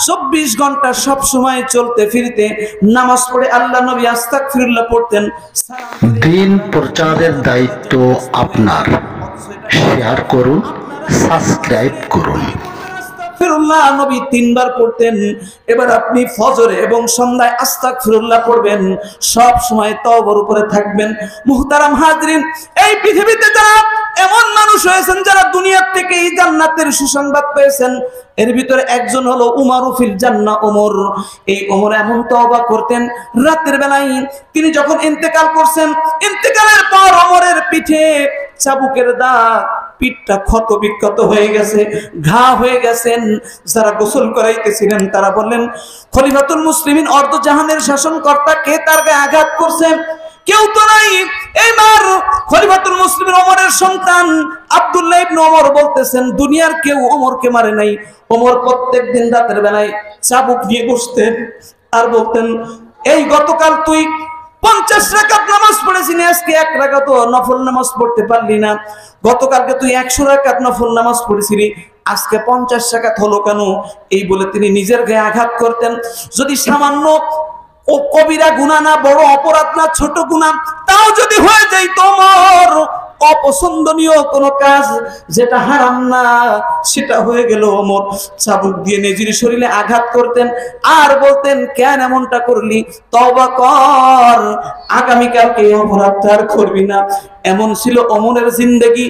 24 ঘন্টা সব সময় চলতে ফিরতে নামাজ পড়ে আল্লাহ নবী আস্তাগফিরুল্লাহ পড়তেন। দিন প্রচারের দায়িত্ব আপনার। শেয়ার করুন, সাবস্ক্রাইব করুন। আস্তাগফিরুল্লাহ নবী 3 বার পড়তেন। এবার আপনি ফজরে এবং সন্ধ্যায় আস্তাগফিরুল্লাহ পড়বেন, সব সময় তওবার উপরে থাকবেন। মুহতারাম হাজরিন, এই পৃথিবীতে যারা এমন মানুষ হয়েছেন যারা দুনিয়ার থেকে এই জান্নাতের সুসংবাদ পেয়েছেন, এর ভিতরে একজন হলো উমারু ফিল জান্নাহ, ওমর। এই ওমর এমন তওবা করতেন, রাতের বেলায় তিনি যখন ইন্তেকাল করছেন, ইন্তেকালের পর ওমরের পিঠে চাবুকের দাগ, পিঠটা ক্ষত বিক্ষত হয়ে গেছে, ঘা হয়ে গেছেন। যারা গোসল করাইতেছিলেন তারা বললেন, খলিফাতুল মুসলিমিন অর্ধ জাহানের শাসনকর্তা কে তার গায়ে আঘাত করছে? কেউ তো নাই। এইবার খলিফাতুল মুসলিমিন ওমরের সন্তান আব্দুল্লাহ ইবনে ওমর বলতেছেন, দুনিয়ার কেউ ওমরকে মারে নাই। ওমর প্রত্যেকদিন রাতের বেলায় চাবুক নিয়ে বসতেন আর বলতেন, এই গতকাল তুই 50 রাকাত নামাজ পড়েছিলি, আজকে 1 রাকাত নফল নামাজ পড়তে পারলি না। গতকালকে তুই 100 রাকাত নফল নামাজ পড়েছিলি, আজকে 50 রাকাত হলো কেন? এই বলে তিনি নিজের গায়ে আঘাত করতেন। যদি সামান্য ও কবিরা গুনাহ না, বড় অপরাধ না, ছোট গুনাহ, তাও যদি হয়ে যায় তোমার অপছন্দনীয় কোনো কাজ যেটা হারাম না, সেটা হয়ে গেল, ওমর চাবুক দিয়ে নিজের শরীরে আঘাত করতেন আর বলতেন, কেন এমনটা করলি? তওবা কর, আগামীকালকে এই অপরাধটা আর করবি না। এমন ছিল ওমরের জিন্দেগি।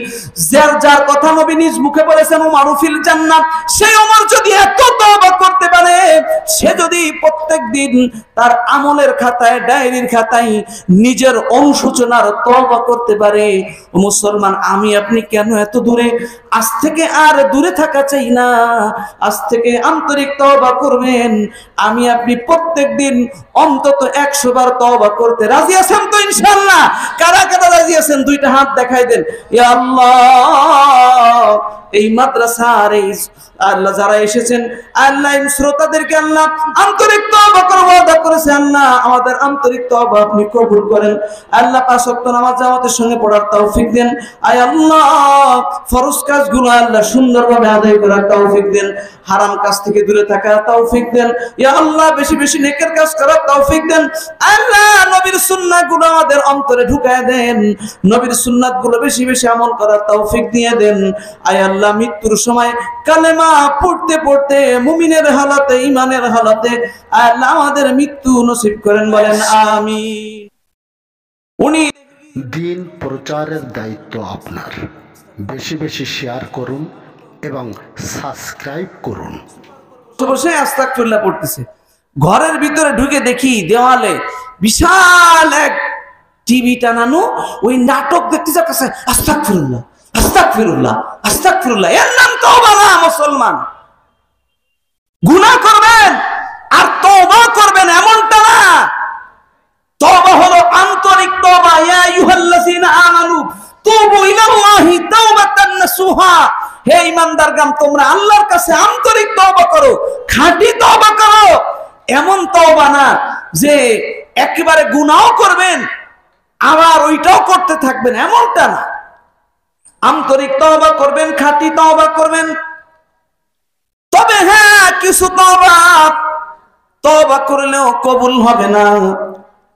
যার কথা নবী নিজ মুখে বলেছেন উমারু ফিল জান্নাত, সেই ওমর যদি এত তওবা করতে পারে, সে যদি প্রত্যেকদিন তার আমলের খাতায়, ডায়েরির খাতায় নিজের অনুশোচনার তওবা করতে পারে, মুসলমান আমি আপনি কেন এত দূরে? আজ থেকে আর দূরে থাকা চাই না, আজ থেকে আন্তরিক তওবা করবেন। আমি আপনি প্রত্যেকদিন অন্তত 100 বার তওবা করতে রাজি আছেন তো ইনশাআল্লাহ? কারা কারা রাজি আছেন দুইটা হাত দেখাই দেন। ইয়া আল্লাহ, এই মাদ্রাসার এই আল্লাহ যারা এসেছেন, আল্লাহ শ্রোতাদেরকে আল্লাহ আন্তরিক তওবা করার ওয়াদা করেছে। আল্লাহ আমাদের আন্তরিক তওবা আপনি কবুল করেন। আল্লাহ 5 ওয়াক্ত নামাজ জামাতের সঙ্গে পড়ার তৌফিক দেন। আয় আল্লাহ, ফরজ কাজগুলো আল্লাহ সুন্দরভাবে আদায় করার তৌফিক দেন। হারাম কাজ থেকে দূরে থাকার তৌফিক দেন। ইয়া আল্লাহ, বেশি বেশি নেকের কাজ করার তৌফিক দেন। আল্লাহ নবীর সুন্নাহগুলো আমাদের অন্তরে ঢুকায় দেন। নবীর সুন্নাতগুলো বেশি বেশি আমল করার তৌফিক দিয়ে দেন। আয় আল্লাহ, মৃত্যুর সময় কালেমা পড়তে পড়তে মুমিনের হালাতে, ঈমানের হালাতে আল্লাহ আমাদের মৃত্যু নসিব করেন, বলেন আমিন। উনি দিন প্রচারের দায়িত্ব আপনার। বেশি বেশি শেয়ার করুন এবং সাবস্ক্রাইব করুন। বসে আস্তাগফিরুল্লাহ পড়তেছে, ঘরের ভিতরে ঢুকে দেখি দেওয়ালে বিশাল এক টিভি টানানো, ওই নাটক দেখতে যাচ্ছে, আস্তাগফিরুল্লাহ আস্তাগফিরুল্লাহ আস্তাগফিরুল্লাহ। এর নাম তওবা না মুসলমান। গুনাহ করবেন আর তওবা করবেন এমনটা না। তওবা হলো আন্তরিক তওবা। ইয়া আইয়ুহাল্লাযীনা আমানু তুবু ইলাল্লাহি তাওবাতান নাসুহা। হে ঈমানদারগণ, তোমরা আল্লাহর কাছে আন্তরিক তওবা করো, খাঁটি তওবা করো। এমন তওবা না যে একেবারে গুনাহও করবেন আবার ওইটাও করতে থাকবেন, এমনটা না। আন্তরিক তওবা করবেন, খাঁটি তওবা করবেন। তবে হ্যাঁ, কিছু তওবা করলেও কবুল হবে না।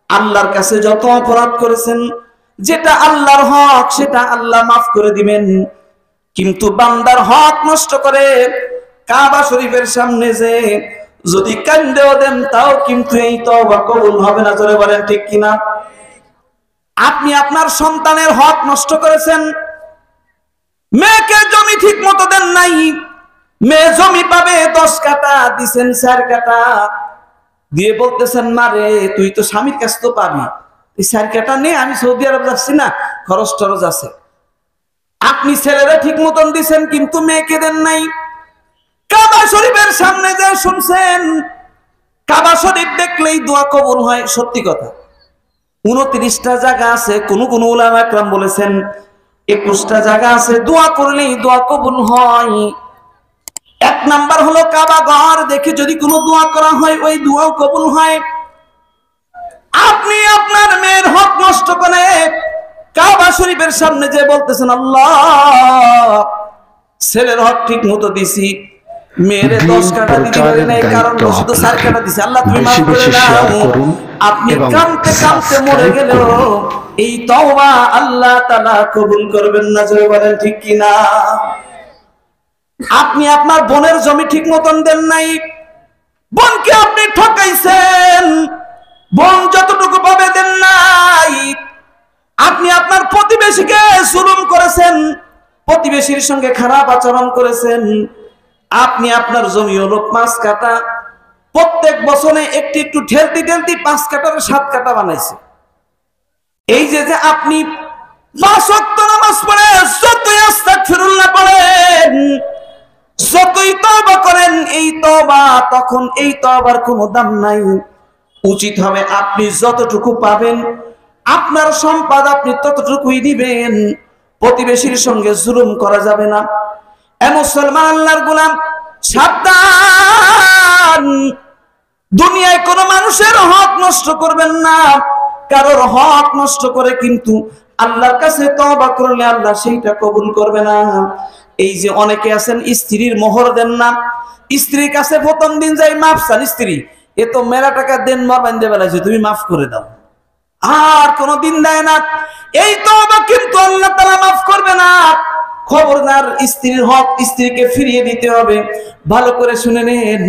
আল্লাহর কাছে যত অপরাধ করেছেন, যেটা আল্লাহর হক সেটা আল্লাহ মাফ করে দিবেন। কিন্তু বান্দার হক নষ্ট করে কাবা শরীফের সামনে যে যদি কান্দেও দেন, তাও কিন্তু এই তওবা কবুল হবে না। জোরে বলেন ঠিক কিনা? আপনি আপনার সন্তানের হক নষ্ট করেছেন, মেয়েকে জমি ঠিক মতো দেন নাই, মেয়ে জমি পাবে 10 কাঠা, দিছেন 4 কাঠা, দিয়ে বলতেছেন মারে তুই তো স্বামীর কাছে তো পাবি, এই 4 কাঠা নে, আমি সৌদি আরব যাচ্ছি না, খরচ টরচ আছে। আপনি ছেলেরা ঠিক মতন দিছেন কিন্তু মেয়েকে দেন নাই। কাবা শরীফের সামনে যে শুনছেন, কাবা শরীফ দেখলেই দোয়া কবুল হয়, সত্যি কথা। 29টা জায়গা আছে, কোন কোন উলামা একরাম বলেছেন 21টা জায়গা আছে দোয়া করলেই দোয়া কবুল হয়। 1 নাম্বার হলো কাবা ঘর দেখে যদি কোনো দোয়া করা হয়, ওই দোয়াও কবুল হয়। আপনি আপনার মেয়ের হক নষ্ট করে কাবা শরীফের সামনে যে বলতেছেন আল্লাহ ছেলের হক ঠিক মতো দিছি, মেরে 10 কাটা দিতে পারে না, এই কারণে শুধু 4 কাটা দিছে। আল্লাহ তুমি মাফ করে দাও। আপনি কাঁদতে কাঁদতে মরে গেলেও এই তওবা আল্লাহ তাআলা কবুল করবেন না, জোরে বলেন ঠিক কি না? আপনি আপনার বোনের জমি ঠিক মতন দেন নাই, বোনকে আপনি ঠকাইছেন, বোন যতটুকু পাবে দেন নাই। আপনি আপনার প্রতিবেশীকে জুলুম করেছেন, প্রতিবেশীর সঙ্গে খারাপ আচরণ করেছেন। আপনি আপনার জমি হলো 5 কাঠা, প্রত্যেক বছরে একটু একটু ঠেলতে ঠেলতে 5 কাঠার 7 কাঠা বানাইছে। এই যে আপনি 5 ওয়াক্ত নামাজ পড়ে যতই আস্তাগফিরুল্লাহ পড়েন, যতই তওবা করেন, এই তওবা তখন এই তওবার কোনো দাম নাই। উচিত হবে আপনি যতটুকু পাবেন আপনার সম্পদ আপনি ততটুকুই দিবেন, প্রতিবেশীর সঙ্গে জুলুম করা যাবে না। এ মুসলমান আল্লাহর গোলাম, সাবধান, দুনিয়ায় কোনো মানুষের হক নষ্ট করবেন না। কারোর হক নষ্ট করে কিন্তু আল্লাহর কাছে তওবা করলে আল্লাহ সেইটা কবুল করবে না। এই যে অনেকে আছেন স্ত্রীর মোহর দেন না, স্ত্রীর কাছে প্রথম দিন যাই মাফ চান, স্ত্রী এ তো মেলা টাকা দেন বান্ধে বেলাইছে, তুমি মাফ করে দাও, আর কোনদিন দেয় না। এই তওবা কিন্তু আল্লাহ তাআলা মাফ করবে না। খবরদার, স্ত্রীর হক স্ত্রীকে ফিরিয়ে দিতে হবে। ভালো করে শুনে নেন,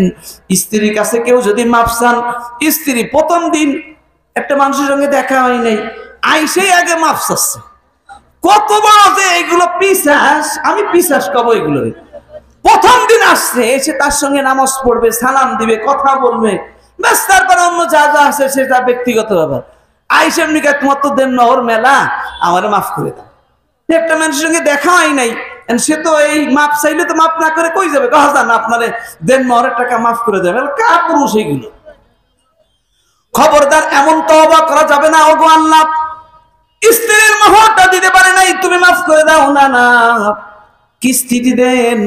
স্ত্রীর কাছে কেউ যদি মাফ চান, স্ত্রী প্রথম দিন একটা মানুষের সঙ্গে দেখা হয় নাই, আইসেই আগে মাফ চাচ্ছে, কত বড় যে এগুলো পিশাচ, আমি পিশাচ কব এগুলো। প্রথম দিন আসছে, এসে তার সঙ্গে নামাজ পড়বে, সালাম দিবে, কথা বলবে, ব্যাস, তারপরে অন্য যা যা আছে সেটা ব্যক্তিগত ব্যাপার। আইসের নিকা তোমার তো দেন নহর মেলা, আমার মাফ করে দাও। একটা মানুষের সঙ্গে দেখা হয় নাই, সে তো এই মাপ চাইলে তো মাপ না করে কই যাবে, কহা যান আপনারে দেন নহরের টাকা মাফ করে দেবে, কা পুরুষ এইগুলো। খবরদার, এমন তওবা করা যাবে না। ওগো আল্লাহ, স্ত্রীর মোহরটা দিতে পারে নাই, তুমি মাফ করে দাও না। না, কিস্তিতে দেন,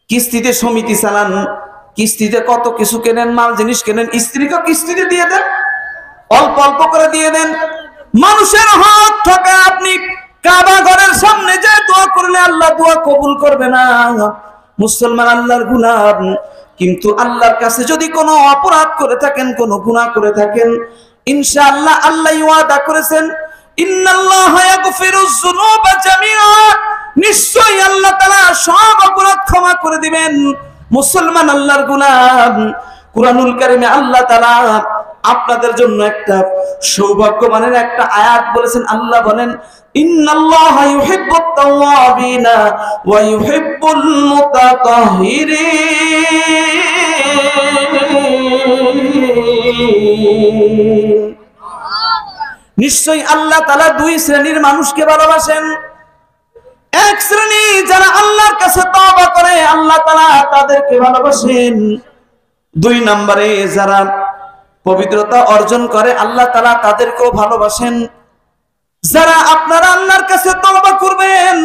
কিস্তিতে সমিতি চালান, কিস্তিতে কত কিছু কেনেন, মাল জিনিস কেনেন, স্ত্রীকে কিস্তিতে দিয়ে দেন, অল্প অল্প করে দিয়ে দেন। মানুষের হক ঠকা আপনি কাবা ঘরের সামনে যে দোয়া করলে আল্লাহ দোয়া কবুল করবে না। মুসলমান আল্লাহর গোলাম, কিন্তু আল্লাহর কাছে যদি কোনো অপরাধ করে থাকেন, কোনো গুনাহ করে থাকেন, ইনশাআল্লাহ আল্লাহ ওয়াদা করেছেন, ইন্নাল্লাহা ইয়াগফিরুয যুনুবা জামিআ, নিশ্চয়ই আল্লাহ তাআলা সব অপরাধ ক্ষমা করে দিবেন। মুসলমান আল্লাহর গোলাম, কুরআনুল কারীমে আল্লাহ তাআলা আপনাদের জন্য একটা সৌভাগ্যবানের একটা আয়াত বলেছেন। আল্লাহ বলেন, ইন্নাল্লাহা ইউহিব্বুত তাওয়াবিনা ওয়া ইউহিব্বুল মুতাতাহহিরিন। নিশ্চয়ই আল্লাহ তাআলা 2 শ্রেণীর মানুষকে ভালোবাসেন। এক শ্রেণী যারা আল্লাহর কাছে তওবা করে, আল্লাহ তাআলা তাদেরকে ভালোবাসেন। 2 নম্বরে যারা পবিত্রতা অর্জন করে, আল্লাহ তাআলা তাদেরকেও ভালোবাসেন। যারা আপনারা আল্লাহর কাছে তওবা করবেন,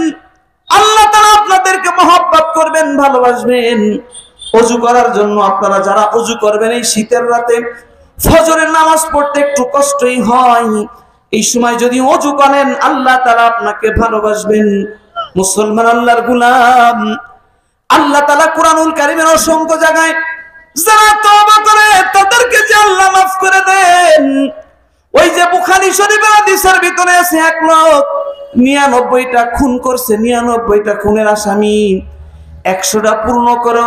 আল্লাহ তাআলা আপনাদেরকে মহব্বত করবেন, ভালোবাসবেন। ওযু করার জন্য আপনারা যারা ওযু করবেন এই শীতের রাতে, ফজরের নামাজ পড়তে একটু কষ্টই হয়, এই সময় যদি ওযু করেন আল্লাহ তাআলা আপনাকে ভালোবাসবেন। মুসলমান আল্লাহর গোলাম, আল্লাহ তাআলা কুরআনুল কারীমের অসংখ্য জায়গায় যারা তওবা করে তাদেরকে যে আল্লাহ মাফ করে দেন। ওই যে বুখারী শরীফের হাদিসের ভিতরে আছে, এক লোক 99টা খুন করছে, 99টা খুনের আসামি, 100টা পূর্ণ করে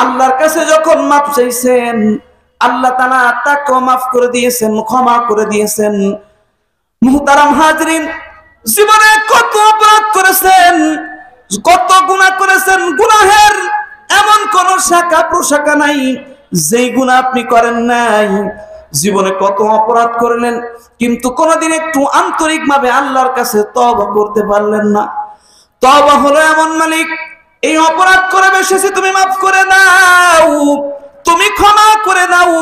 আল্লাহর কাছে যখন মাফ চাইছেন, আল্লাহ তাআলা তাকে মাফ করে দিয়েছেন, ক্ষমা করে দিয়েছেন। মুহতারাম হাজরিন, জীবনে কত অপরাধ করেছেন, কত গুনাহ করেছেন, গুনাহের এমন কোন শাখা প্রশাখা নাই যেই গুনাহ আপনি করেন নাই। জীবনে কত অপরাধ করলেন, কিন্তু কোনদিন একটু আন্তরিকভাবে আল্লাহর কাছে তওবা করতে পারলেন না। তওবা হলো এমন মালিক, এই অপরাধ করে বসেছি, তুমি মাফ করে দাও, তুমি ক্ষমা করে দাও।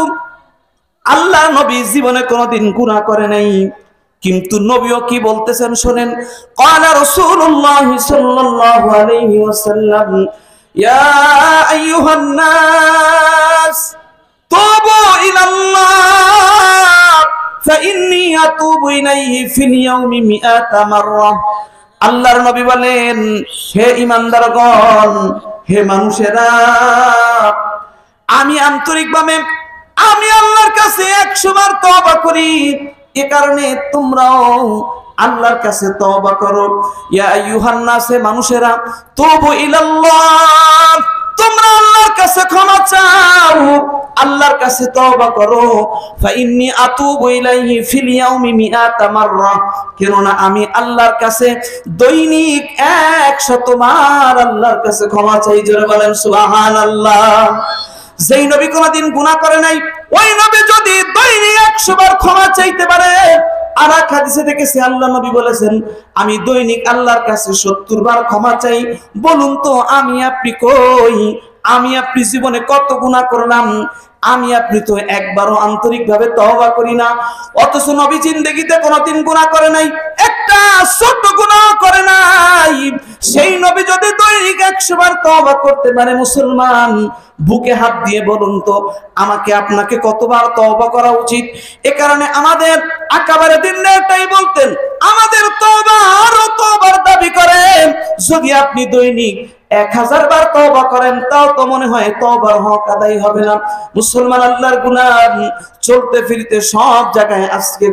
আল্লাহ নবী জীবনে কোনদিন গুনাহ করে নাই, কিন্তু নবীও কি বলতেছেন শুনেন। ক্বালা রাসূলুল্লাহ সাল্লাল্লাহু আলাইহি ওয়াসাল্লাম, ইয়া আইয়ুহান নাস তুবু ইলাল্লাহ ফাইন্নী আতুবু ইলাইহি ফিল ইয়াউমি মিআতা মাররা। আল্লাহর নবী বলেন, হে ঈমানদারগণ, হে মানুষেরা, আমি আন্তরিকভাবে আমি আল্লাহর কাছে 100 বার তওবা করি, এ কারণে তোমরাও আল্লাহর কাছে তওবা করো। ইয়া আইয়ুহান নাস, মানুষেরা, তুবু ইলাল্লাহ, তোমরা আল্লাহর কাছে ক্ষমা চাও, আল্লাহর কাছে তওবা করো। ফা ইন্নী আতুবু ইলাইহি ফিল ইয়াউমি মিআতা মাররা, কেননা আমি আল্লাহর কাছে দৈনিক 100 বার আল্লাহর কাছে ক্ষমা চাই। জোরে বলেন সুবহানাল্লাহ। যেই নবী কোনদিন গুনাহ করে নাই, ওই নবী যদি দৈনিক 100 বার ক্ষমা চাইতে পারে, আর এক হাদিসে দেখেছি আল্লাহ নবী বলেছেন, আমি দৈনিক আল্লাহর কাছে 70 বার ক্ষমা চাই। বলুন তো আমি আপনি কই? আমি আপনি জীবনে কত গুনাহ করলাম, আমি আপনি তো একবারও আন্তরিকভাবে তওবা করি না। অথচ নবী জিন্দেগিতে কোনোদিন গুনাহ করে নাই, একটা ছোট গুনাহ করে নাই। সেই নবী যদি দৈনিক 100 বার তওবা করতে পারে, মুসলমান বুকে হাত দিয়ে বলুন তো আমাকে আপনাকে কতবার তওবা করা উচিত? এ কারণে আমাদের একেবারে দিনে এটাই বলতেন, আমাদের তওবা আরো তওবার দাবি করে। যদি আপনি দৈনিক 1000 বার তওবা করেন, তাও তো মনে হয় তওবার হক আদায় হবে না। মুসলমান, আল্লাহর গুনাহ চলতে ফিরতে সব জায়গায় আজকে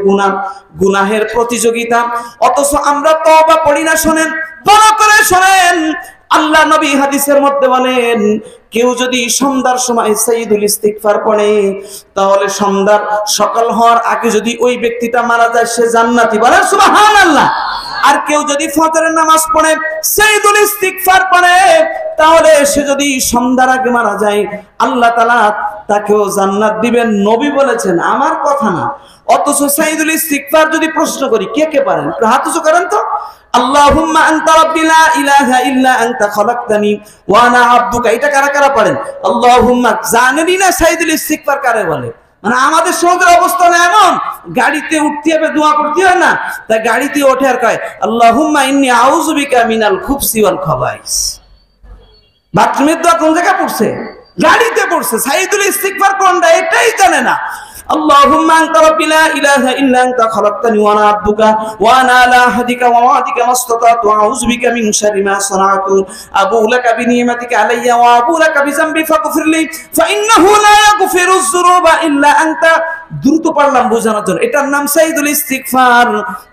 গুনাহের প্রতিযোগিতা, অথচ আমরা তওবা পড়ি না। শোনেন, বড় করে শোনেন, আল্লাহ নবী হাদিসের মধ্যে বলেন, কেউ যদি সন্ধ্যার সময় সাইয়্যিদুল ইস্তিগফার পড়ে, তাহলে সন্ধ্যার সকাল হওয়ার আগে যদি ওই ব্যক্তিটা মারা যায়, সে জান্নাতি। বলেন সুবহানাল্লাহ। আর কেউ যদি ফজরের নামাজ পড়ে, সাইয়্যিদুল ইস্তিগফার পড়ে, তাহলে সে যদি সন্ধ্যার আগে মারা যায়, আল্লাহ তাআলা তাকেও জান্নাত দিবেন। নবী বলেছেন, আমার কথা না। অথচ সাইয়্যিদুল ইস্তিগফার যদি প্রশ্ন করি, কে কে পারেন? হাত উঁচু করেন তো। আল্লাহুম্মা আনতা রাব্বি লা ইলাহা ইল্লা আনতা খালাকতানি ওয়া আনা আবদুকা, এটা কারা কারা পারেন? আল্লাহুম্মা, জানেনই না সাইয়্যিদুল ইস্তিগফার কারে বলে? মানে আমাদের সমাজের অবস্থা না এমন, গাড়িতে উঠতে হবে, দোয়া করতে হয় না, তাই গাড়িতে ওঠে আর কয় আল্লাহুম্মা ইন্নী আউযু বিকা মিনাল খুবসি ওয়াল খাবাইস। বাথরুমের দোয়া কোন জায়গায় পড়ছে? গাড়িতে পড়ছে। সাইয়্যিদুল ইস্তিগফার কোনটা এটাই জানে না। আল্লাহুম্মা আনতা রাব্বি লা ইলাহা ইল্লা আনতা খালাকতানি ওয়া আনা আবদুকা ওয়া আনা আলা আহদিকা ওয়া ওয়া'দিকা মাসতাতা'তু আউযু বিকা মিন শাররি মা সানা'তু আবু'ু লাকা বিনি'মাতিকা আলাইয়া ওয়া আবু'ু লাকা বিযামবি ফাগফিরলি ফা ইন্নাহু লা ইয়াগফিরুয যুনুবা ইল্লা আনতা। দ্রুত পড়লাম বোঝানোর জন্য, এটার নাম সাইয়্যিদুল ইস্তিগফার।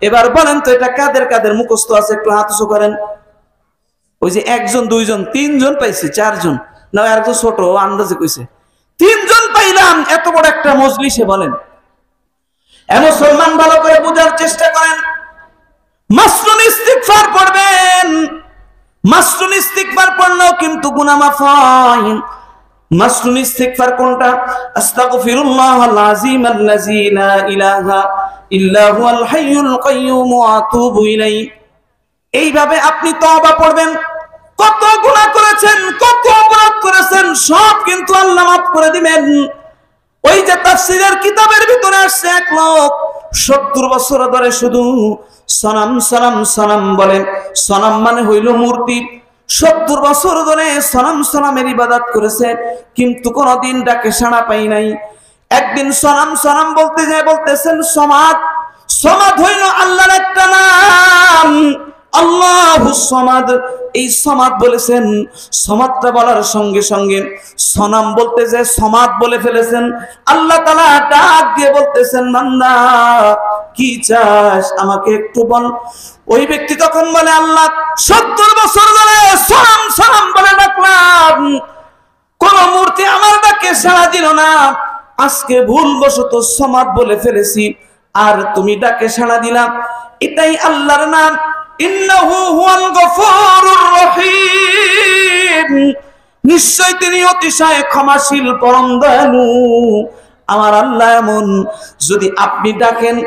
এবার বলেন তো এটা কাদের কাদের মুখস্থ আছে? একটু হাত উঁচু করেন। ওই যে 1 জন 2 জন 3 জন পাইছে, 4 জন না, একজন ছোট আন্দাজে কইছে 3 জন পাইলাম, এত বড় একটা মজলিসে। বলেন মুসলমান, ভালো করে বোঝার চেষ্টা করেন। মাসনুন ইস্তিগফার পড়বেন, মাসনুন ইস্তিগফার পড়লেও কিন্তু গুনাহ মাফ হয়। মাসনুন ইস্তিগফার কোনটা? আস্তাগফিরুল্লাহাল আযীম আল্লাযী লা ইলাহা ইল্লা হুয়াল হাইয়ুল কাইয়্যুম ওয়া আতুবু ইলাইহি। এইভাবে আপনি তওবা পড়বেন। কত গুনাহ করেছেন, কত অপরাধ করেছেন, সব কিন্তু আল্লাহ মাফ করে দিবেন। ওই যে তাফসীরের কিতাবের ভিতরে আসছে, এক লোক 70 বছর ধরে শুধু সনাম সনাম সনাম বলে। সনাম মানে হইল মূর্তি। 70 বছর ধরে সনাম সনামের ইবাদত করেছে, কিন্তু কোনদিন ডাকে সাড়া পাই নাই। একদিন সনাম সনাম বলতে যায় বলতেছেন সমাদ। সমাদ হইল আল্লাহর একটা নাম, আল্লাহুস সামাদ। এই সমাদ বলেছেন, সমাদটা বলার সঙ্গে সঙ্গে সনাম বলতে যে সমাদ বলে ফেলেছেন। আল্লাহ তাআলা ডাক দিয়ে বলতেছেন, বান্দা কি চাস আমাকে একটু বল। ওই ব্যক্তি তখন বলে, আল্লাহ 70 বছর ধরে সনাম সনাম বলে ডাকলাম, কোন মূর্তি আমার ডাকে সাড়া দিল না। আজকে ভুলবশত সমাদ বলে ফেলেছি, আর তুমি ডাকে সাড়া দিলাম। এটাই আল্লাহর নাম, ইন্নাহু হুয়াল গফুরুর রহিম। নিশ্চয় তিনি অতিশয় ক্ষমাশীল, পরম দয়ালু। আমার আল্লাহ এমন, যদি আপনি ডাকেন,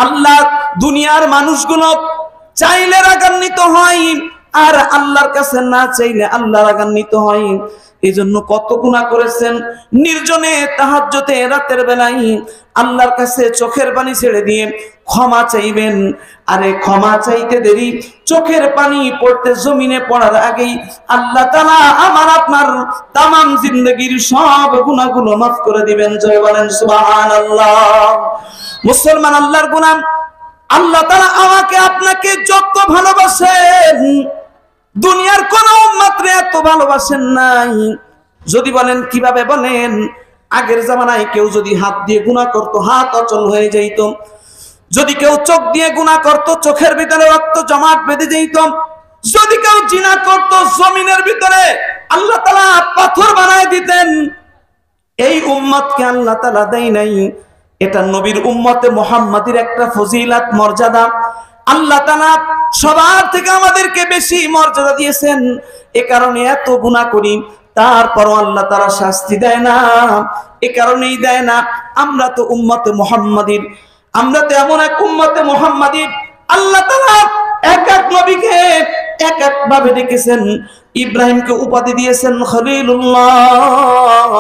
আল্লাহ দুনিয়ার মানুষগুলো চাইলে রাগান্বিত হয়, আর আল্লাহর কাছে না চাইলে আল্লাহ রাগান্বিত হয়। এই জন্য কত গুনাহ করেছেন, নির্জনে তাহাজ্জুদে রাতের বেলায় আল্লাহর কাছে চোখের পানি ছেড়ে দিয়ে ক্ষমা চাইবেন। আরে ক্ষমা চাইতে দেরি, চোখের পানি পড়তে জমিনে পড়ার আগেই আল্লাহ তাআলা আমার আপনার তামাম জিন্দেগীর সব গুনাহগুলো মাফ করে দিবেন। জয় বলেন সুবহানাল্লাহ। মুসলমান, আল্লাহর গোলাম, আল্লাহ তাআলা আমাকে আপনাকে যত ভালোবাসেন, দুনিয়ার কোন উম্মতরে এত ভালোবাসেন নাই। যদি বলেন কিভাবে, বলেন আগের জামানায় কেউ যদি হাত দিয়ে গুনাহ করত, হাত অচল হয়ে যেত। যদি কেউ চোখ দিয়ে গুনাহ করত, চোখের ভিতরে রক্ত জমাট বেঁধে যেত। যদি কেউ জিনা করত, জমিনের ভিতরে আল্লাহ তাআলা পাথর বানায় দিতেন। এই উম্মতকে আল্লাহ তাআলা দেয় নাই। এটা নবীর উম্মতে মুহাম্মাদির একটা ফজিলত, মর্যাদা। আল্লাহ তাআলা সবার থেকে আমাদেরকে বেশি মর্যাদা দিয়েছেন। এ কারণে এত গুনাহ করি, তারপরও আল্লাহ তাআলা শাস্তি দেয় না। এ কারণেই দেয় না, আমরা তো উম্মতে মুহাম্মাদির, আমরা তো এমন এক উম্মতে মুহাম্মাদির। আল্লাহ তাআলা এক এক নবীকে এক এক ভাবে ডেকেছেন। ইব্রাহিমকে উপাধি দিয়েছেন খলিলুল্লাহ,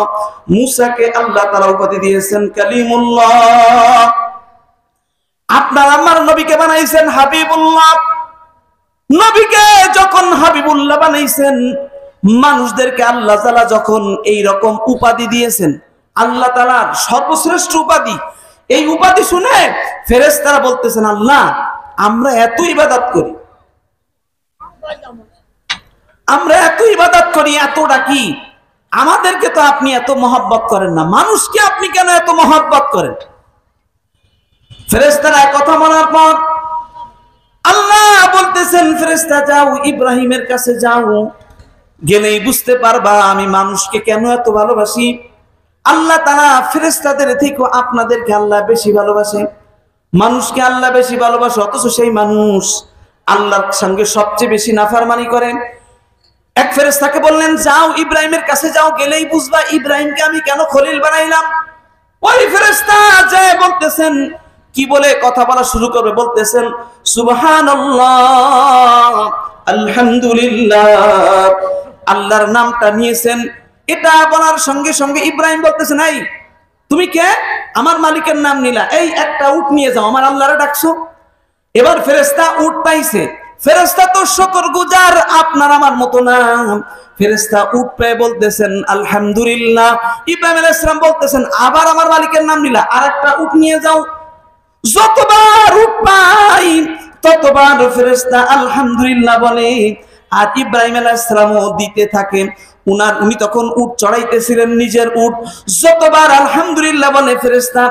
মুসাকে আল্লাহ তাআলা উপাধি দিয়েছেন কালিমুল্লাহ। আপনার আমার নবীকে বানাইছেন হাবিবুল্লাহ। নবীকে যখন হাবিবুল্লাহ বানাইছেন, মানুষদেরকে আল্লাহ তাআলা যখন এই রকম উপাধি দিয়েছেন, আল্লাহ তাআলার সর্বশ্রেষ্ঠ উপাধি, এই উপাধি শুনে ফেরেশতারা বলতেছেন, আল্লাহ আমরা এত ইবাদত করি, আমরা এত ইবাদত করি, এত ডাকি, আমাদেরকে তো আপনি এত মহব্বত করেন না, মানুষকে আপনি কেন এত মহব্বত করেন? ফেরেশতারা কথা বলার পর আল্লাহ বলতেছেন, ফেরেশতা যাও ইব্রাহিমের কাছে যাও, গেলেই বুঝতে পারবা আমি মানুষকে কেন এত ভালোবাসি। আল্লাহ তাআলা ফেরেশতাদের থেকে আপনাদেরকে আল্লাহ বেশি ভালোবাসে, মানুষকে আল্লাহ বেশি ভালোবাসে। অথচ সেই মানুষ আল্লাহর সঙ্গে সবচেয়ে বেশি নাফরমানি করে। এক ফেরেশতাকে বললেন, যাও ইব্রাহিমের কাছে যাও, গেলেই বুঝবা ইব্রাহিমকে আমি কেন খলিল বানাইলাম। ওই ফেরেশতা যায় বলতেছেন, কি বলে কথা বলা শুরু করবে, বলতেছেন সুবহানাল্লাহ, আলহামদুলিল্লাহ, আল্লাহর নামটা নিয়েছেন। এটা বলার সঙ্গে সঙ্গে ইব্রাহিম বলতেছেন, এই তুমি কে? আমার মালিকের নাম নিলা, এই একটা উট নিয়ে যাও, আমার আল্লাহরে ডাকছো। এবার ফেরেশতা উট পাইছে। ফেরেশতা তো শুকরগুজার, আপনার আমার মতো না। ফেরেশতা উট পেয়ে বলতেছেন আলহামদুলিল্লাহ। ইব্রাহিম আলাইহিস সালাম বলতেছেন, আবার আমার মালিকের নাম নিলা, আরেকটা উট নিয়ে যাও। যতবার উট পাই ততবার ফেরেশতা আলহামদুলিল্লাহ বলে, আর ইব্রাহিম আলাইহিস সালামও দিতে থাকে। উনি তখন উট চড়াইতেছিলেন, নিজের উট। যতবার আলহামদুলিল্লাহ বলে ফেরেশতা,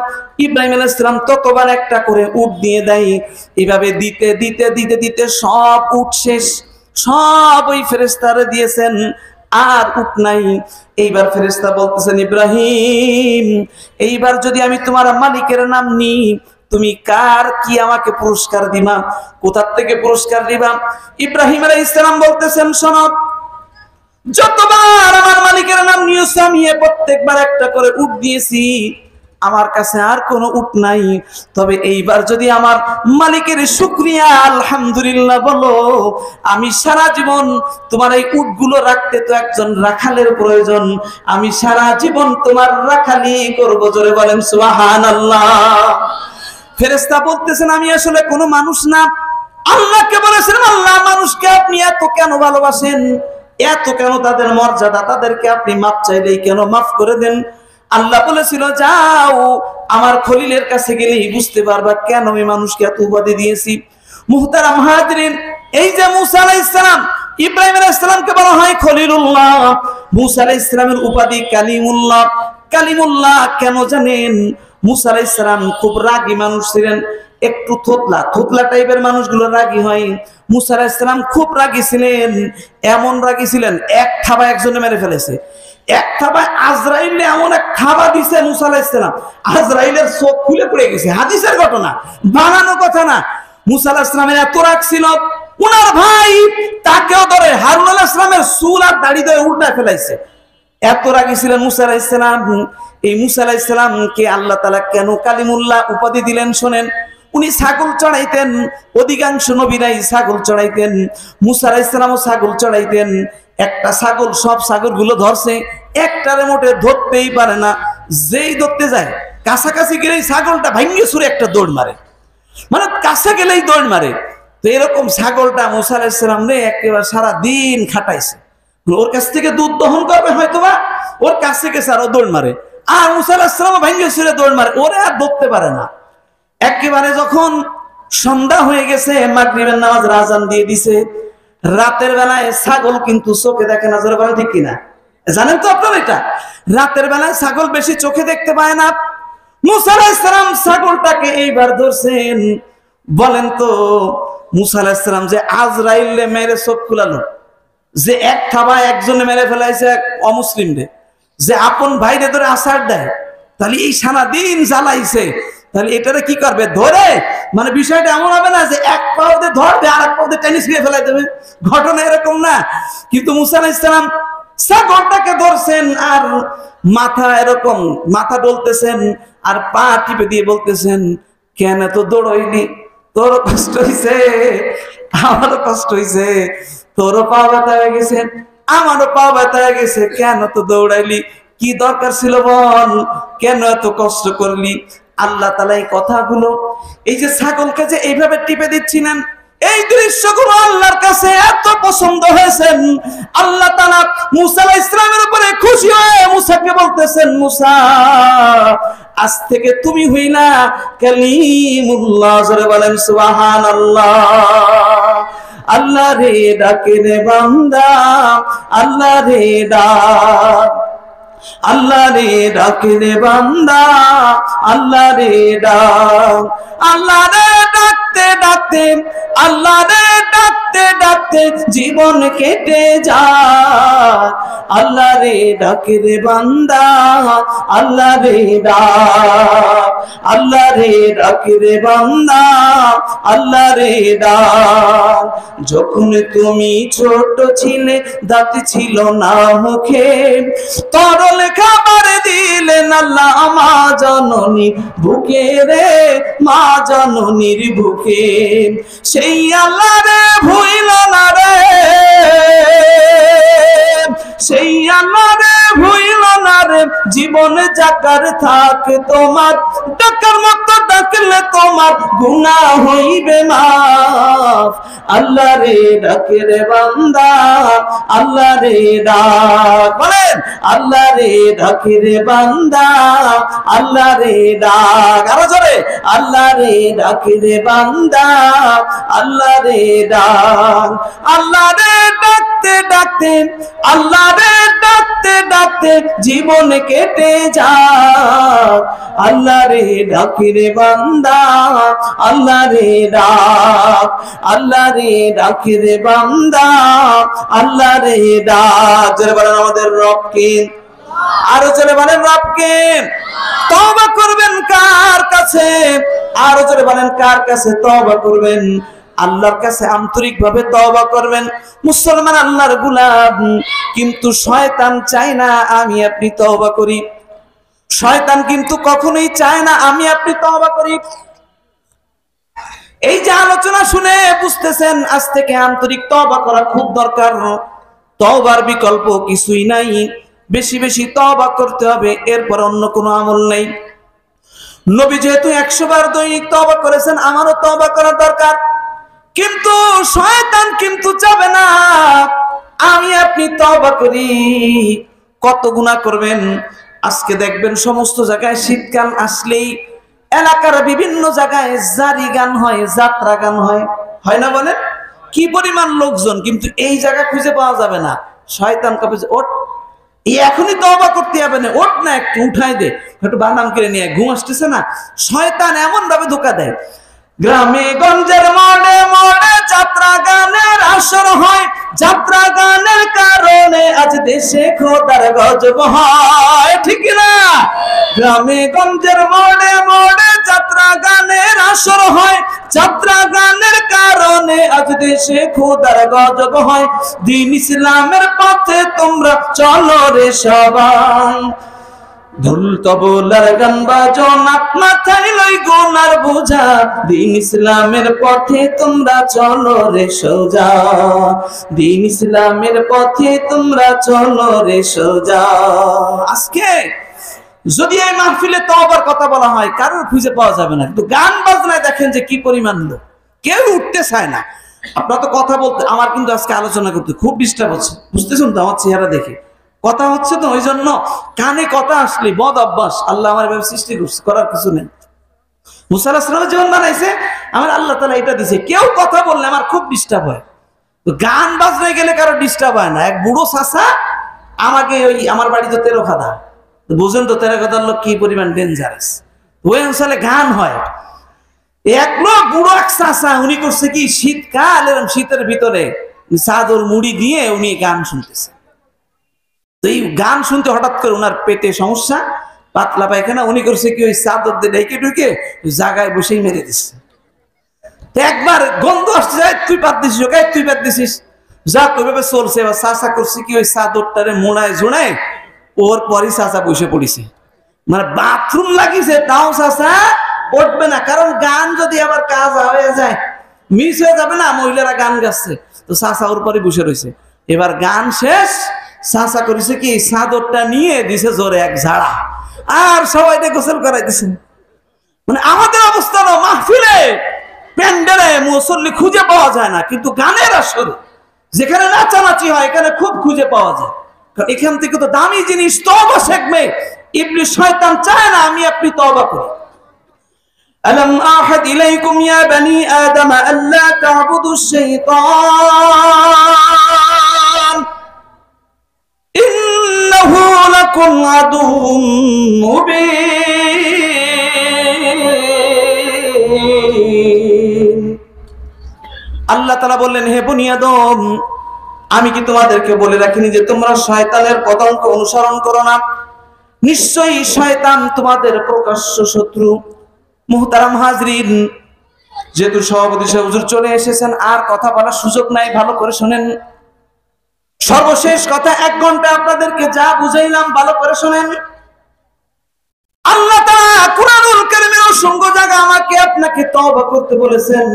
ইব্রাহিম আলাইহিস সালাম ততবার একটা করে উট দিয়ে দেয়। এইভাবে দিতে দিতে দিতে দিতে সব উট শেষ, সব ওই ফেরেশতারে দিয়েছেন, আর উট নাই। এইবার ফেরেশতা বলতেছেন, ইব্রাহিম এইবার যদি আমি তোমার মালিকের নাম নিই, তুমি কার কি আমাকে পুরস্কার দিবা, কোথা থেকে পুরস্কার দিবা? ইব্রাহিম আলাইহিস সালাম বলতেছেন, শোনো, যতবার আমার মালিকের নাম নিয়েছি আমি প্রত্যেকবার একটা করে উট দিয়েছি, আমার কাছে আর কোনো উট নাই। তবে এইবার যদি আমার মালিকের শুকরিয়া আলহামদুলিল্লাহ বলো, আমি সারা জীবন তোমার এই উটগুলো রাখতে তো একজন রাখালের প্রয়োজন, আমি সারা জীবন তোমার রাখালি করব। জোরে বলেন সুবহানাল্লাহ। ফেরেশতা বলতেছেন, আমি আসলে কোনো মানুষ না। আল্লাহকে বলেছেন, আল্লাহ মানুষকে আপনি এত কেন ভালোবাসেন, এত কেন তাদের মর্যাদা, তাদেরকে আপনি মাপ চাইলেই কেন মাফ করে দেন? আল্লাহ বলেছিল, যাও আমার খলিলের কাছে গেলেই বুঝতে পারবা কেন আমি মানুষকে এত উপাধি দিয়েছি। মুহতারাম হাজরিন, এই যে মুসা আলাইহিস সালাম, ইব্রাহিম আলাইহিস সালামকে বলা হয় খলিলুল্লাহ, মুসা আলাইহিস সালামের উপাধি কালিমুল্লাহ। কালিমুল্লাহ কেন জানেন? মুসা আলাইহিস সালাম খুব রাগী মানুষ ছিলেন, একটু থোতলা টাইপের মানুষগুলো রাগী হয়। মুসা আলাইহিস সালাম খুব রাগী ছিলেন, এমন রাগী ছিলেন এক থাবায় একজনে মেরে ফেলেছে। এক থাবায় আজরাইল এমন এক থাবা দিছে মুসা আলাইহিস সালাম, আজরাইলের চোখ খুলে পড়ে গেছে। হাদিসের ঘটনা, বানানো কথা না। মুসা আলাইহিস সালামের এত রাগ ছিল, উনার ভাই তাকেও ধরে হারুন আলাইহিস সালামের চুল আর দাড়ি ধরে উল্টায় ফেলাইছে। এত রাগী ছিলেন মুসা আলাইহিস সালাম। এই মুসা আলাইহিস সালামকে আল্লাহ তাআলা কেন কালিমুল্লাহ উপাধি দিলেন শোনেন। উনি ছাগল চড়াইতেন, অধিকাংশ নবীরাই ছাগল চড়াইতেন, মুসা আলাইহিস সালামও ছাগল চড়াইতেন। একটা ছাগল সব ছাগলগুলো ধরছে, একটারে মোটে ধরতেই পারে না। যেই ধরতে যায় কাছাকাছি গেলেই ছাগলটা ভাঙ্গে ছুঁড়ে একটা দৌড় মারে, মানে কাছে গেলেই দৌড় মারে। তো এরকম ছাগলটা মুসা আলাইহিস সালাম রে একেবারে সারা দিন খাটাইছে। ওর কাছ থেকে দুধ দহন করবে হয়তোবা, ওর কাছ থেকে আরো দৌড় মারে, আর মুসা আলাইহিস সালাম ভাঙ্গে ছুঁড়ে দৌড় মারে, ওরে আর ধরতে পারে না। একেবারে যখন সন্ধ্যা হয়ে গেছে, মাগরিবের নামাজ আযান দিয়ে দিছে, রাতের বেলায় ছাগল কিন্তু চোখে দেখে না, জোরে বলেন ঠিক কিনা? জানেন তো আপনারা এটা? রাতের বেলায় ছাগল বেশি চোখে দেখতে পায় না। মুসা আলাইহিস সালাম ছাগলটাকে এইবার ধরছেন। বলেন তো মুসা আলাইহিস সালাম যে আজরাইলে মেরে চোখ খুলালো, যে এক থাবায় একজনে মেরে ফেলাইছে অমুসলিমরে, যে আপন ভাইরে ধরে আছাড় দেয়, তাহলে এই সারাদিন জ্বালাইছে, তাহলে এটারে কি করবে? ধরে, মানে বিষয়টা এমন হবে না যে এক পাওতে ধরবে আর এক পাওতে টেনে ছিঁড়ে ফেলাই দেবে, ঘটনা এরকম না। কিন্তু মুসা আলাইহিস সালাম ছাগলটাকে ধরছেন আর মাথা এরকম মাথা ডলতেছেন আর পা টিপে দিয়ে বলতেছেন, কেন তো দৌড়ইনি? তোর কষ্ট হইছে, আমারও কষ্ট হইছে, তোরও পা ব্যথা হয়ে গেছে, আমারও পা ব্যথা হয়ে গেছে, কেন তো দৌড়াইলি? কি দরকার ছিল বল? কেন এত কষ্ট করলি? আল্লাহ তাআলা এই কথাগুলো, এই যে ছাগলকে যে এইভাবে টিপে দিচ্ছিলেন, এই দৃশ্যগুলো আল্লাহর কাছে এত পছন্দ হয়েছেন, আল্লাহ তাআলা মুসা আলাইহিস সালামের উপরে খুশি হয়ে মুসাকে বলতেছেন, মুসা আজ থেকে তুমি হইলা কালিমুল্লাহ। জোরে বলেন সুবহানাল্লাহ। আল্লাহ রে ডাকে রে বান্দা, আল্লাহ রে ডাক, আল্লাহ রে ডাকে রে বান্দা, আল্লাহ রে ডাক, আল্লাহ রে ডাকতে ডাকতে, আল্লাহ রে ডাকতে ডাকতে জীবন কেটে যায়। আল্লাহ রে ডাকে রে বান্দা, আল্লাহ রে ডাক, আল্লাহ রে ডাকে রে বান্দা, আল্লাহ রে ডাক। যখন তুমি ছোট ছিলে, দাঁত ছিল না মুখে, তরল খাবার দিলেন আল্লাহ মা জননী বুকে রে, মা জননীর বুকে। সেই আল্লাহ রে ভুইল না রে, সেই আল্লাহ রে ভুইল না রে, জীবনে যাকার থাক তোমার, ডাকার মতো ডাকলে তোমার গুনাহ হইবে মাফ। আল্লাহ রে ডাকে রে বান্দা, আল্লাহ রে ডাক, বলেন আল্লাহ রে ডাকে রে বান্দা, আল্লাহ রে ডাক, আরো জোরে, আল্লাহ রে ডাকে রে বান্দা, আল্লাহ রে ডাক। আল্লাহ রে ডাকতে ডাকতে, আল্লাহ রে ডাকতে ডাকতে জীবন কেটে যায়। আল্লাহ রে ডাকে রে বান্দা, আল্লাহ রে ডাক, আল্লাহ রে ডাকে রে বান্দা, আল্লাহ রে ডাক। জোরে বলেন আমাদের রবকে, আরো জোরে বলেন রবকে। তওবা করবেন কার কাছে? আরো জোরে বলেন কার কাছে তওবা করবেন? আল্লাহর কাছে আন্তরিক ভাবে তওবা করবেন। মুসলমান আল্লাহর গোলাম, কিন্তু শয়তান চায় না আমি আপনি তওবা করি। শয়তান কিন্তু কখনোই চায় না আমি আপনি তওবা করি। এই যে আলোচনা শুনে বুঝতেছেন আজ থেকে আন্তরিক তওবা করা খুব দরকার। তওবার বিকল্প কিছুই নাই, বেশি বেশি তওবা করতে হবে, এরপর অন্য কোনো আমল নেই। নবী যেহেতু 100 বার দৈনিক তওবা করেছেন, আমারও তওবা করা দরকার। কিন্তু শয়তান কিন্তু চাবে না আমি আপনি তওবা করি। কত গুনাহ করবেন। আজকে দেখবেন সমস্ত জায়গায় শীতকাল আসলেই এলাকার বিভিন্ন জায়গায় জারি গান হয়, যাত্রা গান হয়, হয় না বলেন? কি পরিমাণ লোকজন, কিন্তু এই জায়গা খুঁজে পাওয়া যাবে না। শয়তান কবে যে ওঠ, এই এখনই তওবা করতে হবে না, ওঠ না একটু উঠাই দে, একটু বাদাম করে নিয়ে ঘুম আসতেছে না। শয়তান এমন ভাবে ধোঁকা দেয়। গ্রামে গঞ্জের মোড়ে মোড়ে যাত্রা গানের আসর হয়, যাত্রা গানের কারণে আজ দেশে খোদার গজব হয়, ঠিক না? গ্রামে গঞ্জের মোড়ে মোড়ে যাত্রা গানের আসর হয়, যাত্রা গানের কারণে আজ দেশে খোদার গজব হয়। দ্বীন ইসলামের পথে তোমরা চলো রে সবাই, ঢোল তবলার গান বাজো, নাক মাথায় লই গুনার বোঝা। দ্বীন ইসলামের পথে তোমরা চলো রে সোজা, দ্বীন ইসলামের পথে তোমরা চলো রে সোজা। আজকে যদি এই মাহফিলে তওবার কথা বলা হয়, কারোর খুঁজে পাওয়া যাবে না। কিন্তু গান বাজনায় দেখেন যে কি পরিমাণ লোক, কেউ উঠতে চায় না। আপনার তো কথা বলতে, আমার কিন্তু আজকে আলোচনা করতে খুব ডিস্টার্ব হচ্ছে, বুঝতেছেন তো আমার চেহারা দেখে? কথা হচ্ছে তো, ওই জন্য কানে কথা আসলে বদ অভ্যাস। আল্লাহ আমার এভাবে সৃষ্টি করছে, করার কিছু নেই। মুসা আলাইহিস সালামের জীবন বানাইছে, আমার আল্লাহ তাআলা এটা দিছে। কেউ কথা বললে আমার খুব ডিস্টার্ব হয়। তো গান বাজনায় গেলে কারো ডিস্টার্ব হয় না। এক বুড়ো চাচা আমাকে ওই আমার বাড়িতে তেরোখাদা, বুঝেন তো তেরোখাদার লোক কি পরিমাণ ডেঞ্জারাস, ওই অঞ্চলে গান হয়। এক লোক বুড়ো এক চাচা, উনি করছে কি শীতকাল এরকম শীতের ভিতরে চাদর মুড়ি দিয়ে উনি গান শুনতেছে। তো এই গান শুনতে হঠাৎ করে ওনার পেটে সমস্যা, পাতলা পায়খানা, উনি করছে কি ওই চাদর দিয়ে ঢেকে ঢুকে জায়গায় বসেই মেরে দিচ্ছে। একবার গন্ধ আসছে, যায় তুই পাত দিছিস, ওকে তুই পাত দিছিস, যা ওইভাবে চলছে। এবার চাচা করছে কি ওই চাদরটারে মোড়ায় জোড়ায় ওর পরই চাচা বসে পড়িছে, মানে বাথরুম লাগিছে তাও চাচা উঠবে না, কারণ গান যদি আবার কাজ হয়ে যায় মিস হয়ে যাবে না, মহিলারা গান গাচ্ছে। তো চাচা ওর পরে বসে রয়েছে। এবার গান শেষ, চাচা করেছে কি চাদরটা নিয়ে দিছে জোরে এক ঝাড়া, আর সবাইকে গোসল করাই দিছে। মানে আমাদের অবস্থা না, মাহফিলে প্যান্ডেলে মুসল্লি খুঁজে পাওয়া যায় না, কিন্তু গানের আসর যেখানে নাচানাচি হয় এখানে খুব খুঁজে পাওয়া যায়। কারণ এখান থেকে তো দামি জিনিস তওবা শিখবে। ইবলিস শয়তান চায় না আমি আপনি তওবা করি। আলাম আহাদ ইলাইকুম ইয়া বানি আদম আল্লা তা'বুদুশ শাইতান ইন্নাহু লাকুম আদুউম মুবিন। আল্লাহ তাআলা বললেন, হে বনি আদম, আমি কি তোমাদেরকে বলে রাখিনি যে তোমরা শয়তানের পদাঙ্ক অনুসরণ করো না? নিশ্চয়ই শয়তান তোমাদের প্রকাশ্য শত্রু। মুহতারাম হাজরিন, যেহেতু সভাপতি সাহেব হুজুর চলে এসেছেন, আর কথা বলার সুযোগ নাই, ভালো করে শুনেন। সর্বশেষ কথা, 1 ঘন্টা আপনাদেরকে যা বুঝাইলাম ভালো করে শুনেন। আল্লাহ তাআলা কুরআনুল কারীমের অসংখ্য জায়গা আমাকে আপনাকে তওবা করতে বলেছেন।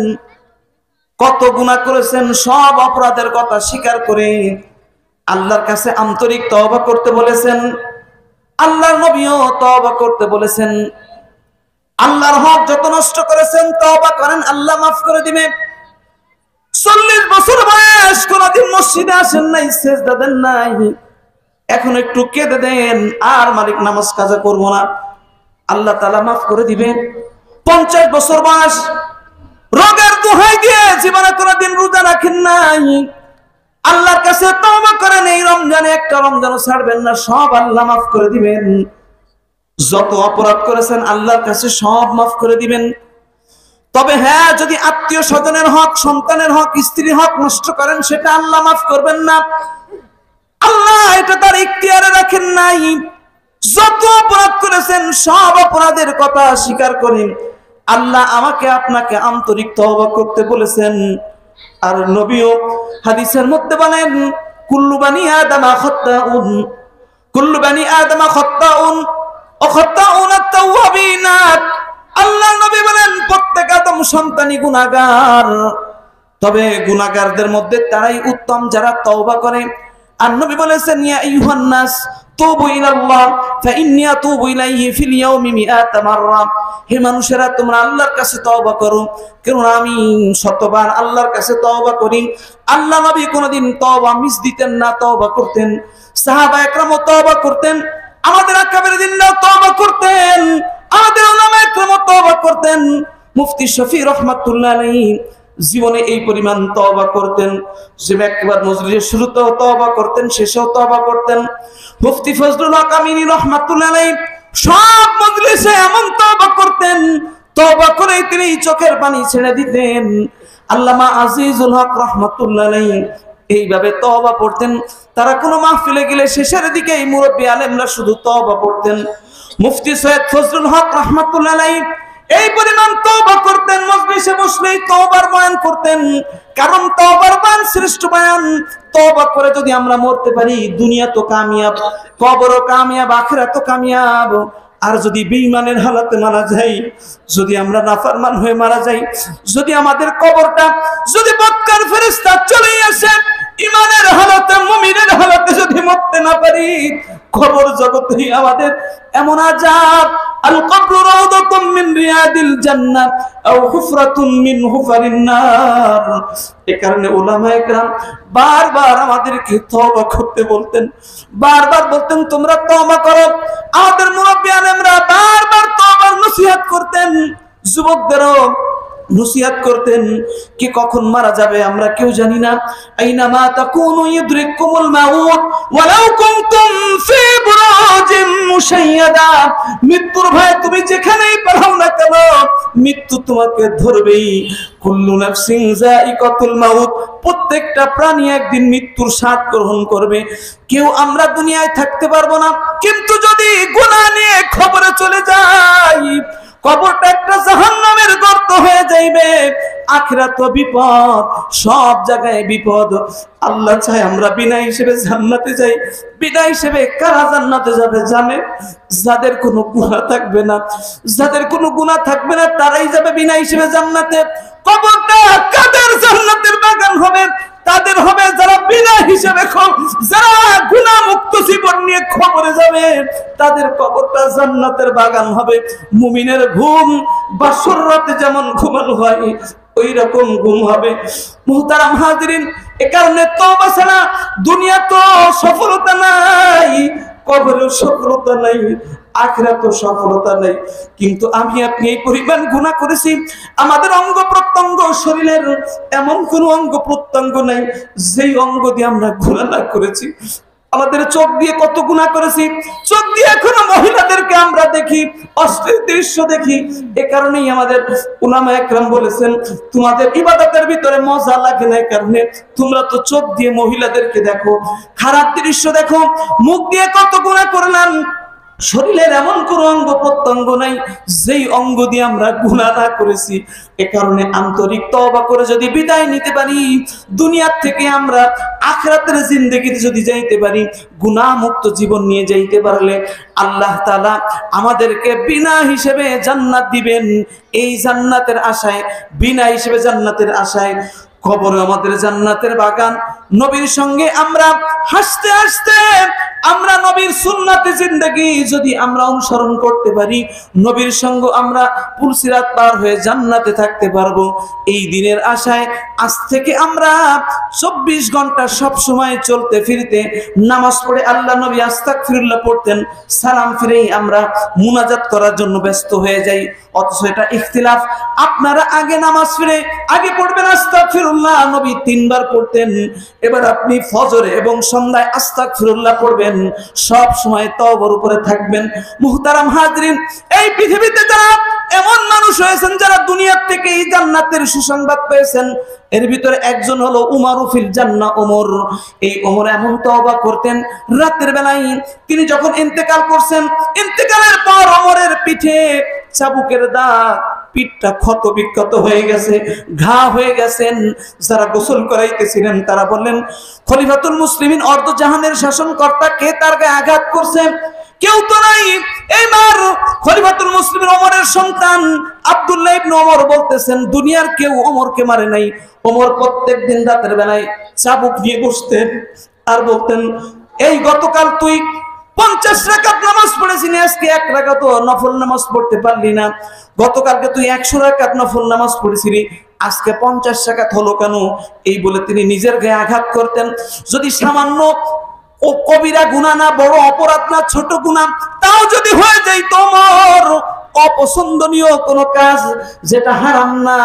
কত গুনাহ করেছেন, সব অপরাধের কথা স্বীকার করে আল্লাহর কাছে আন্তরিক তওবা করতে বলেছেন। আল্লাহর নবীও তওবা করতে বলেছেন। আল্লাহর হক যত নষ্ট করেছেন তওবা করেন, আল্লাহ মাফ করে দিবে। 40 বছর বয়স, কোনদিন মসজিদে আসেন নাই, সিজদা দেন নাই, এখন একটু কেঁদে দেন, আর মালিক নামাজ কাজা করব না, আল্লাহ তাআলা মাফ করে দিবে। 50 বছর বয়স, রোগের দোহাই দিয়ে জীবনে কোনদিন রোজা রাখেন নাই, আল্লাহর কাছে তওবা করেন, এই রমজানে একটা রমজানও ছাড়বেন না, সব আল্লাহ মাফ করে দিবেন। যত অপরাধ করেছেন আল্লাহর কাছে সব মাফ করে দিবেন। তবে হ্যাঁ, যদি আত্মীয় স্বজনের হক, সন্তানের হক, স্ত্রীর হক নষ্ট করেন, সেটা আল্লাহ মাফ করবেন না। আল্লাহ এটা তার ইখতিয়ারে রাখেন নাই। যত অপরাধ করেছেন সব অপরাধের কথা স্বীকার করেন, আল্লাহ আমাকে আপনাকে আন্তরিক তওবা করতে বলেছেন। আর নবীও হাদিসের মধ্যে বলেন, কুল্লু বানি আদমা খাত্তাউন, কুল্লু বানি আদমা খাত্তাউন ওয়া খাত্তাউন আত-তাওয়াবিন। আল্লাহ নবী বলেন, প্রত্যেক আদম সন্তানই গুনাহগার, তবে গুনাহগারদের মধ্যে তারাই উত্তম যারা তওবা করে। আর নবী বলেছেন, ইয়া আইয়ুহান নাস তুবু ইলাল্লাহ ফাইন্নী আতুবু ইলাইহি ফিল ইয়াউমি মিআতা মাররা। হে মানুষেরা, তোমরা আল্লাহর কাছে তওবা করো, কারণ আমি শতবার আল্লাহর কাছে তওবা করি। আল্লাহ নবী কোনদিন তওবা মিস দিতেন না, তওবা করতেন। সাহাবা একরামও তওবা করতেন, আমাদের আকাবেরদ্বীনরাও তওবা করতেন, আমাদের উলামা একরামও তওবা করতেন। মুফতি শফি রাহমাতুল্লাহ আলাইহি জীবনে এই পরিমাণ তওবা করতেন যে একবার মজলিসের শুরুতেও তওবা করতেন, শেষেও তওবা করতেন। মুফতি ফজলুল হক আমিনী রাহমাতুল্লাহ আলাইহি সব মজলিসে এমন তওবা করতেন, তওবা করে তিনি চোখের পানি ছেড়ে দিতেন। আল্লামা আজিজুল হক রাহমাতুল্লাহ আলাইহি এইভাবে তওবা পড়তেন। তারা কোনো মাহফিলে গেলে শেষের দিকে এই মুরব্বী আলেমরা শুধু তওবা পড়তেন। মুফতি সৈয়দ ফজলুল হক রাহমাতুল্লাহ আলাইহি এই পরিমাণ তওবা করতেন, মজলিসে বসলেই তওবার বয়ান করতেন, কারণ তওবার বয়ান শ্রেষ্ঠ বয়ান। তওবা করে যদি আমরা মরতে পারি, দুনিয়া তো কামিয়াব, কবরও কামিয়াব, আখিরাতও কামিয়াব। আর যদি বেঈমানের হালাতে মারা যাই, যদি আমরা নাফরমান হয়ে মারা যাই, যদি আমাদের কবরটা যদি বদকার ফেরেশতা চলে আসে, ইমানের হালাতে, মুমিনের হালাতে যদি মরতে না পারি, কবর জগতেই আমাদের এমন আযাব। আল কবরু রাউদাতুম মিন রিয়াদিল জান্নাহ আও হুফরাতুন মিন হুফারিন নার। এই কারণে উলামায়ে কেরাম বারবার আমাদেরকে তওবা করতে বলতেন, বারবার বলতেন তোমরা তওবা করো। আমাদের মুরব্বি আলেমরা বারবার তওবার নসিহত করতেন। যুবকদেরও নসিহত করতেন কি কখন মারা যাবে আমরা কেউ জানি না। আইনামা তাকুনু ইউদরিকুমুল মাউত ওয়ালাউ কুনতুম ফি বুরুজিম মুশাইয়াদা, মৃত্যুর ভয় তুমি যেখানেই পালাও না কেন মৃত্যু তোমাকে ধরবেই। কুল্লু নাফসিন যায়িকাতুল মাউত, প্রত্যেকটা প্রাণী একদিন মৃত্যুর স্বাদ গ্রহণ করবে। কেউ আমরা দুনিয়ায় থাকতে পারবো না, কিন্তু যদি গুনাহ নিয়ে খবরে চলে যাই কবরটা একটা জাহান্নামের গর্ত হয়ে যাইবে। আখিরাত তো বিপদ, সব জায়গায় বিপদ। আল্লাহ চায় আমরা বিনা হিসেবে জান্নাতে যাই। বিনা হিসেবে কারা জান্নাতে যাবে জানে? যাদের কোনো গুনাহ থাকবে না, যাদের কোনো গুনাহ থাকবে না তারাই যাবে বিনা হিসেবে জান্নাতে। কবরটা কাদের জান্নাতের বাগান হবে? তাদের হবে যারা বিনা হিসেবে যারা গুনাহ মুক্ত জীবন নিয়ে খবরে যাবে, তাদের কবরটা জান্নাতের বাগান হবে। মুমিনের ঘুম বাসর রাতে যেমন ঘুমানো হয় ওই রকম ঘুম হবে। মুহতারাম হাজিরিন, এ কারণে তওবা ছাড়া দুনিয়া তো সফলতা নাই, কবরে সফলতা নাই, আখিরাতে সফলতা নাই। কিন্তু আমি আপনি এই পরিমাণ গুনাহ করেছি, আমাদের অঙ্গ প্রত্যঙ্গ শরীরের এমন কোন অঙ্গ প্রত্যঙ্গ নাই যেই অঙ্গ দিয়ে আমরা গুনাহ না করেছি। আমাদের চোখ দিয়ে কত গুনাহ করেছি, চোখ দিয়ে এখনো মহিলাদেরকে আমরা দেখি, অশ্লীল দৃশ্য দেখি। এ কারণেই আমাদের উলামা একরাম বলেছেন তোমাদের ইবাদতের ভিতরে মজা লাগে না, কারণে তোমরা তো চোখ দিয়ে মহিলাদেরকে দেখো, খারাপ দৃশ্য দেখো। মুখ দিয়ে কত গুনাহ করলাম, শরীরের এমন কোন অঙ্গ প্রত্যঙ্গ নাই যেই অঙ্গ দিয়ে আমরা গুনাহ না করেছি। এ কারণে আন্তরিক তওবা করে যদি বিদায় নিতে পারি দুনিয়ার থেকে, আমরা আখিরাতের জিন্দেগিতে যদি যাইতে পারি, গুনাহ মুক্ত জীবন নিয়ে যাইতে পারলে আল্লাহ তাআলা আমাদেরকে বিনা হিসেবে জান্নাত দিবেন। এই জান্নাতের আশায়, বিনা হিসেবে জান্নাতের আশায় কবরে আমাদের জান্নাতের বাগান। নবীর সঙ্গে আমরা হাসতে হাসতে আমরা নবীর সুন্নাতে জিন্দেগি যদি আমরা অনুসরণ করতে পারি, নবীর সঙ্গ আমরা পুলসিরাত পার হয়ে জান্নাতে থাকতে পারবো। এই দিনের আশায় আজ থেকে আমরা 24 ঘন্টা সব সময় চলতে ফিরতে নামাজ পড়ে আল্লাহ নবী আস্তাগফিরুল্লাহ পড়তেন, সালাম ফিরেই আমরা মুনাজাত করার জন্য ব্যস্ত হয়ে যাই। অথচ এটা ইখতিলাফ। আপনারা আগে নামাজ ফিরে আগে পড়বেন আস্তাগফিরুল্লাহ, নবী 3 বার পড়তেন। এবার আপনি ফজরে এবং সন্ধ্যায় আস্তাগফিরুল্লাহ পড়বেন, সব সময় তওবার উপরে থাকবেন। মুহতারাম হাজরিন, এই পৃথিবীতে যারা এমন মানুষ হয়েছেন যারা দুনিয়ার থেকে এই জান্নাতের সুসংবাদ পেয়েছেন, এর ভিতরে একজন হলো উমারু ফিল জান্নাহ, ওমর। এই ওমর এমন তওবা করতেন, রাতের বেলায় তিনি যখন ইন্তেকাল করছেন, ইন্তেকালের পর ওমরের পিঠে চাবুকের দাগ, পিঠটা ক্ষত বিক্ষত হয়ে গেছে, ঘা হয়ে গেছেন। যারা গোসল করাইতেছিলেন তারা বললেন খলিফাতুল মুসলিমিন অর্ধ জাহানের শাসনকর্তা কে তার গায়ে আঘাত করছে? কেউ তো নাই। এইবার খলিফাতুল মুসলিমিন ওমরের সন্তান আব্দুল্লাহ ইবনে ওমর বলতেছেন দুনিয়ার কেউ ওমরকে মারে নাই। ওমর প্রত্যেকদিন রাতের বেলায় চাবুক নিয়ে বসতেন আর বলতেন এই গতকাল তুই 50 রাকাত নামাজ পড়েছিলি, আজকে 1 রাকাত নফল নামাজ পড়তে পারলি না। গতকালকে তুই 100 রাকাত নফল নামাজ পড়েছিলি, আজকে 50 রাকাত হলো কেন? এই বলে তিনি নিজের গায়ে আঘাত করতেন। যদি সামান্য ও কবিরা গুনাহ না, বড় অপরাধ না, ছোট গুনাহ, তাও যদি হয়ে যায় তোমার অপছন্দনীয় কোনো কাজ যেটা হারাম না,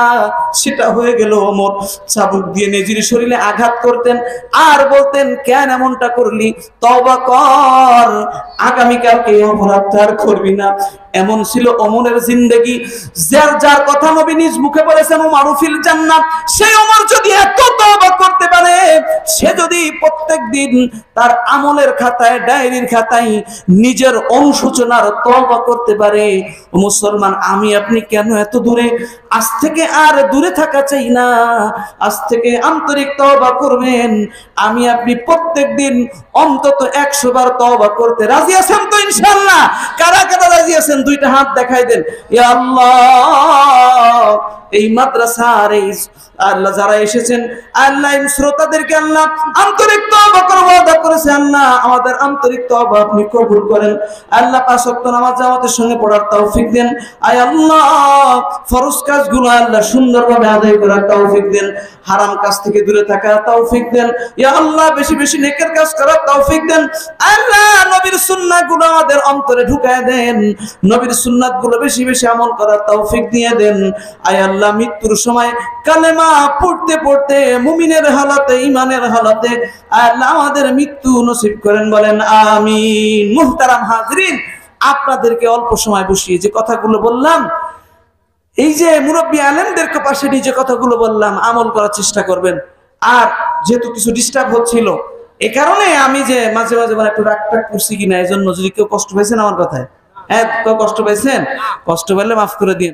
সেটা হয়ে গেল, ওমর চাবুক দিয়ে নিজের শরীরে আঘাত করতেন আর বলতেন কেন এমনটা করলি, তওবা কর, আগামীকালকে এই অপরাধটা আর করবি না। এমন ছিল ওমরের জিন্দেগি। যার কথা নবী নিজ মুখে বলেছেন উমারু ফিল জান্নাহ, সেই ওমর যদি এত তওবা করতে পারে, সে যদি প্রত্যেকদিন তার আমলের খাতায়, ডায়েরির খাতায় নিজের অনুশোচনার তওবা করতে পারে, মুসলমান আমি আপনি কেন এত দূরে? আজ থেকে আর দূরে থাকা চাই না, আজ থেকে আন্তরিক তওবা করবেন। আমি আপনি প্রত্যেকদিন অন্তত 100 বার তওবা করতে রাজি আছেন তো ইনশাআল্লাহ? কারা কারা রাজি আছেন দুইটা হাত দেখাই দেন। ইয়া আল্লাহ, এই মাদ্রাসার এই আল্লাহ যারা এসেছেন আল্লাহ শ্রোতাদেরকে আল্লাহ আন্তরিক তওবা করার ওয়াদা করেছে। আল্লাহ আমাদের আন্তরিক তওবা আপনি কবুল করেন। আল্লাহ পাঁচ ওয়াক্ত নামাজ জামাতের সঙ্গে পড়ার তৌফিক দেন। আয় আল্লাহ ফরজ কাজগুলো আল্লাহ সুন্দরভাবে আদায় করার তৌফিক দেন। হারাম কাজ থেকে দূরে থাকার তৌফিক দেন। ইয়া আল্লাহ বেশি বেশি নেকের কাজ করার তৌফিক দেন। আল্লাহ নবীর সুন্নাহগুলো আমাদের অন্তরে ঢুকায় দেন। নবীর সুন্নাতগুলো বেশি বেশি আমল করার তৌফিক দিয়ে দেন। আয় আল্লাহ মৃত্যুর সময় কালেমা পড়তে পড়তে মুমিনের হালাতে ঈমানের হালাতে আল্লাহ আমাদের মৃত্যু নসিব করেন, বলেন আমিন। মুহতারাম হাজরিন, আপনাদেরকে অল্প সময় বসিয়ে যে কথাগুলো বললাম, এই যে মুরব্বী আলেমদেরকে পাশে নিয়ে যে কথাগুলো বললাম আমল করার চেষ্টা করবেন। আর যেহেতু কিছু ডিস্টার্ব হচ্ছিল, এ কারণে আমি যে মাঝে মাঝে একটু রাগ করছি কিনা, এই জন্য যদি কেউ কষ্ট পাইছেন আমার কথায়, হ্যাঁ কেউ কষ্ট পাইছেন, কষ্ট পেলে মাফ করে দিন।